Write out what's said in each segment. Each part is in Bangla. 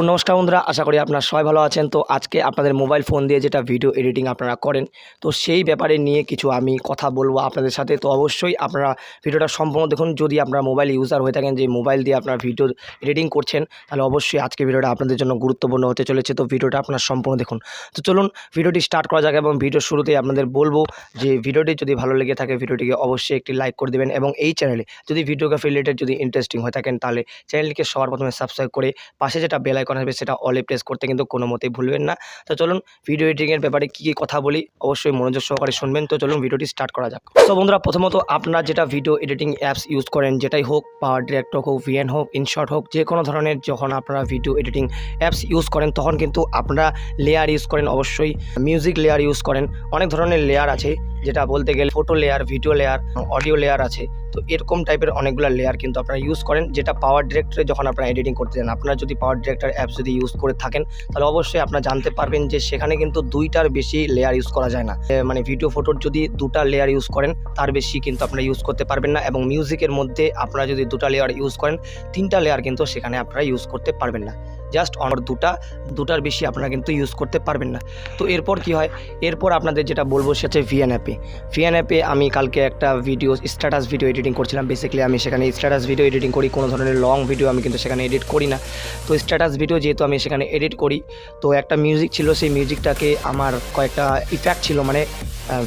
নমস্কার বন্ধুরা, আশা করি আপনারা সবাই ভালো আছেন। তো আজকে আপনাদের মোবাইল ফোন দিয়ে যেটা ভিডিও এডিটিং আপনারা করেন, তো সেই ব্যাপারে নিয়ে কিছু আমি কথা বলবো আপনাদের সাথে। তো অবশ্যই আপনারা ভিডিওটা সম্পূর্ণ দেখুন। যদি আপনারা মোবাইল ইউজার হয়ে থাকেন, যে মোবাইল দিয়ে আপনারা ভিডিও এডিটিং করছেন, তাহলে অবশ্যই আজকে ভিডিওটা আপনাদের জন্য গুরুত্বপূর্ণ হতে চলেছে। তো ভিডিওটা আপনারা সম্পূর্ণ দেখুন। তো চলুন ভিডিওটি স্টার্ট করা যাক। এবং ভিডিওর শুরুতেই আপনাদের বলবো যে ভিডিওটি যদি ভালো লেগে থাকে ভিডিওটিকে অবশ্যই একটি লাইক করে দেবেন। এবং এই চ্যানেলে যদি ভিডিওগ্রাফি রিলেটেড যদি ইন্টারেস্টিং হয়ে থাকেন, তাহলে চ্যানেলটিকে সবার প্রথমে সাবস্ক্রাইব করে পাশে যেটা বেল আইকন আসবে সেটা অলে প্রেস করতে কিন্তু কোনো মতেই ভুলবেন না। তো চলুন ভিডিও এডিটিংয়ের ব্যাপারে কী কী কথা বলি অবশ্যই মনোযোগ সহকারে শুনবেন। তো চলুন ভিডিওটি স্টার্ট করা যাক। তো বন্ধুরা, প্রথমত আপনারা যেটা ভিডিও এডিটিং অ্যাপস ইউজ করেন, যেটাই হোক, পাওয়ার ডিরেক্টর হোক, ভিএন হোক, ইনশর্ট হোক, যে কোনো ধরনের যখন আপনারা ভিডিও এডিটিং অ্যাপস ইউজ করেন, তখন কিন্তু আপনারা লেয়ার ইউজ করেন। অবশ্যই মিউজিক লেয়ার ইউজ করেন। অনেক ধরনের লেয়ার আছে, যেটা বলতে গেলে photo layer, video layer, audio layer আছে। তো এরকম টাইপের অনেকগুলো লেয়ার কিন্তু আপনারা ইউজ করেন, যেটা পাওয়ার ডিরেক্টরে যখন আপনারা এডিটিং করতে যান। আপনারা যদি পাওয়ার ডিরেক্টর অ্যাপস যদি ইউজ করে থাকেন, তাহলে অবশ্যই আপনারা জানতে পারবেন যে সেখানে কিন্তু দুইটার বেশি লেয়ার ইউজ করা যায় না। মানে ভিডিও ফটোর যদি দুটা লেয়ার ইউজ করেন, তার বেশি কিন্তু আপনারা ইউজ করতে পারবেন না। এবং মিউজিকের মধ্যে আপনারা যদি দুটা লেয়ার ইউজ করেন, তিনটা লেয়ার কিন্তু সেখানে আপনারা ইউজ করতে পারবেন না। জাস্ট অনর দুটার বেশি আপনারা কিন্তু ইউজ করতে পারবেন না। তো এরপর কি হয়, এরপর আপনাদের যেটা বলবো সেটা হচ্ছে ভিএন অ্যাপে আমি কালকে একটা ভিডিও স্ট্যাটাস ভিডিও এডিটিং করছিলাম। বেসিক্যালি আমি সেখানে স্ট্যাটাস ভিডিও এডিটিং করি, কোনো ধরনের লং ভিডিও আমি কিন্তু সেখানে এডিট করি না। তো স্ট্যাটাস ভিডিও যেহেতু আমি সেখানে এডিট করি, তো একটা মিউজিক ছিল, সেই মিউজিকটাকে আমার কয়েকটা ইফেক্ট ছিল, মানে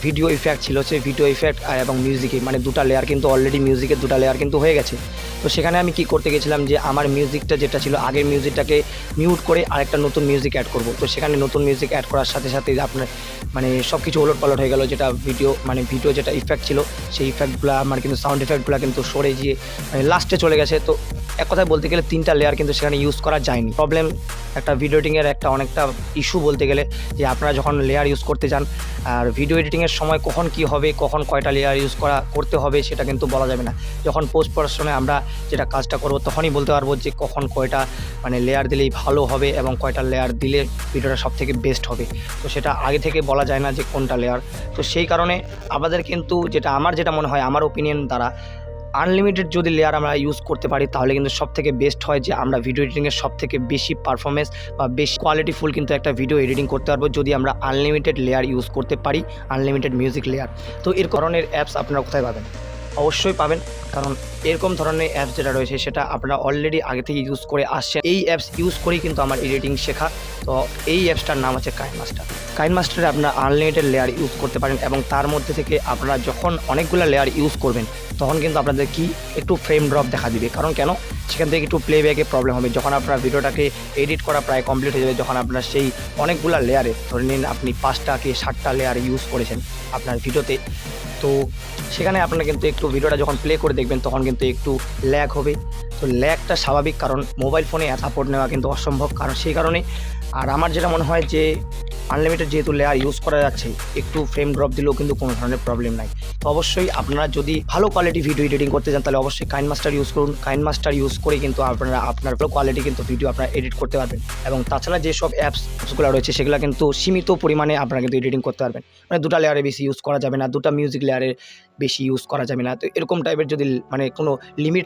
ভিডিও ইফেক্ট ছিল। সেই ভিডিও ইফেক্ট এবং মিউজিকে মানে দুটা লেয়ার কিন্তু অলরেডি মিউজিকের দুটা লেয়ার কিন্তু হয়ে গেছে। তো সেখানে আমি কি করতে গেছিলাম যে আমার মিউজিকটা যেটা ছিল, আগের মিউজিকটাকে মিউট করে আরেকটা নতুন মিউজিক অ্যাড করব। তো সেখানে নতুন মিউজিক অ্যাড করার সাথে সাথে আপনার মানে সব কিছু ওলটপালট হয়ে গেল। যেটা ভিডিও যেটা ইফেক্ট ছিল, সেই ইফেক্টগুলো আমার কিন্তু সাউন্ড ইফেক্টগুলো কিন্তু সরে গিয়ে মানে লাস্টে চলে গেছে। তো এক কথায় বলতে গেলে তিনটা লেয়ার কিন্তু সেখানে ইউজ করা যায়নি। প্রবলেম একটা ভিডিও এডিটিংয়ের একটা অনেকটা ইস্যু বলতে গেলে, যে আপনারা যখন লেয়ার ইউজ করতে যান, আর ভিডিও এডিটিংয়ের সময় কখন কি হবে, কখন কয়টা লেয়ার ইউজ করতে হবে সেটা কিন্তু বলা যাবে না। যখন পোস্ট প্রোডাকশনে আমরা যেটা কাজটা করব, তখনই বলতে পারবো যে কখন কয়টা মানে লেয়ার দিলেই ভালো হবে এবং কয়টা লেয়ার দিলে ভিডিওটা সবথেকে বেস্ট হবে। তো সেটা আগে থেকে বলা যায় না যে কোনটা লেয়ার। তো সেই কারণে আমাদের কিন্তু আমার যেটা মনে হয়, আমার ওপিনিয়ন দ্বারা আনলিমিটেড যদি লেয়ার আমরা ইউজ করতে পারি, তাহলে কিন্তু সবথেকে বেস্ট হয়, যে আমরা ভিডিও এডিটিংয়ের সবথেকে বেশি পারফরমেন্স বা বেশি কোয়ালিটিফুল কিন্তু একটা ভিডিও এডিটিং করতে পারবো, যদি আমরা আনলিমিটেড লেয়ার ইউজ করতে পারি, আনলিমিটেড মিউজিক লেয়ার। তো এর ধরনের অ্যাপস আপনারা কোথায় পাবেন? অবশ্যই পাবেন, কারণ এরকম ধরনের অ্যাপস যেটা রয়েছে সেটা আপনারা অলরেডি আগে থেকে ইউজ করে আসছেন। এই অ্যাপস ইউজ করেই কিন্তু আমার এডিটিং শেখা। তো এই অ্যাপসটার নাম হচ্ছে কাইনমাস্টারে আপনারা আনলিমিটেড লেয়ার ইউজ করতে পারেন। এবং তার মধ্যে থেকে আপনারা যখন অনেকগুলো লেয়ার ইউজ করবেন, তখন কিন্তু আপনাদের কি একটু ফ্রেম ড্রপ দেখা দিবে। কারণ কেন, সেখান থেকে একটু প্লেব্যাকে প্রবলেম হবে। যখন আপনার ভিডিওটাকে এডিট করা প্রায় কমপ্লিট হয়ে যাবে, যখন আপনার সেই অনেকগুলো লেয়ারে, ধরে নিন আপনি 5টা কি 7টা লেয়ার ইউজ করেছেন আপনার ভিডিওতে, তো সেখানে আপনারা কিন্তু একটু ভিডিওটা যখন প্লে করে দেখবেন, তখন কিন্তু একটু ল্যাগ হবে। তো ল্যাগটা স্বাভাবিক, কারণ মোবাইল ফোনে সাপোর্ট নেওয়া কিন্তু অসম্ভব। কারণ সেই কারণে আর আমার যেটা মনে হয় যে আনলিমিটেড যেহেতু লেয়ার ইউজ করা যাচ্ছে, একটু ফ্রেম ড্রপ দিলেও কিন্তু কোনো ধরনের প্রবলেম নাই। তো অবশ্যই আপনারা যদি ভালো কোয়ালিটি ভিডিও এডিটিং করতে চান, তাহলে অবশ্যই কাইনমাস্টার ইউজ করুন। কাইনমাস্টার ইউজ করে কিন্তু আপনারা আপনার ভালো কোয়ালিটি কিন্তু ভিডিও আপনারা এডিট করতে পারবেন। এবং তাছাড়া যেসব অ্যাপসগুলো রয়েছে, সেগুলো কিন্তু সীমিত পরিমাণে আপনারা কিন্তু এডিটিং করতে পারবেন। মানে দুটা লেয়ারে বেশি ইউজ করা যাবে না, দুটা মিউজিক লেয়ারে বেশি ইউজ করা যাবে না। তো এরকম টাইপের যদি মানে কোনো লিমিট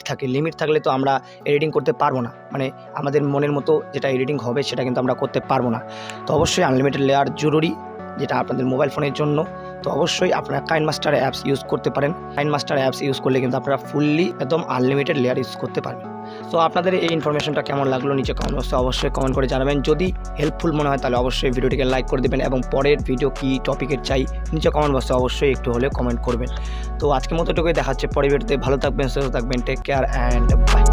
থাকলে তো আমরা এডিটিং করতে পারবো না। মানে আমাদের মনের মতো যেটা এডিটিং হবে সেটা কিন্তু আমরা করতে পারবো না। তো অবশ্যই আনলিমিটেড লেয়ার জরুরি, যেটা আপনাদের মোবাইল ফোনের জন্য। তো অবশ্যই আপনারা কাইনমাস্টার অ্যাপস ইউজ করতে পারেন। কাইনমাস্টার অ্যাপস ইউজ করলে কিন্তু আপনারা ফুললি একদম আনলিমিটেড লেয়ার ইউজ করতে পারবেন। তো আপনাদের এই ইনফরমেশনটা কেমন লাগলো নিচে কমেন্ট বক্সে অবশ্যই কমেন্ট করে জানাবেন। যদি হেল্পফুল মনে হয়, তাহলে অবশ্যই ভিডিওটিকে লাইক করে দেবেন। এবং পরের ভিডিও কী টপিকের চাই, নিচে কমেন্ট বক্সে অবশ্যই একটু হলেও কমেন্ট করবেন। তো আজকের মতো এটুকুই, দেখাচ্ছে পরের ভিডিওতে। ভালো থাকবেন, সুস্থ থাকবেন, টেক কেয়ার অ্যান্ড বাই।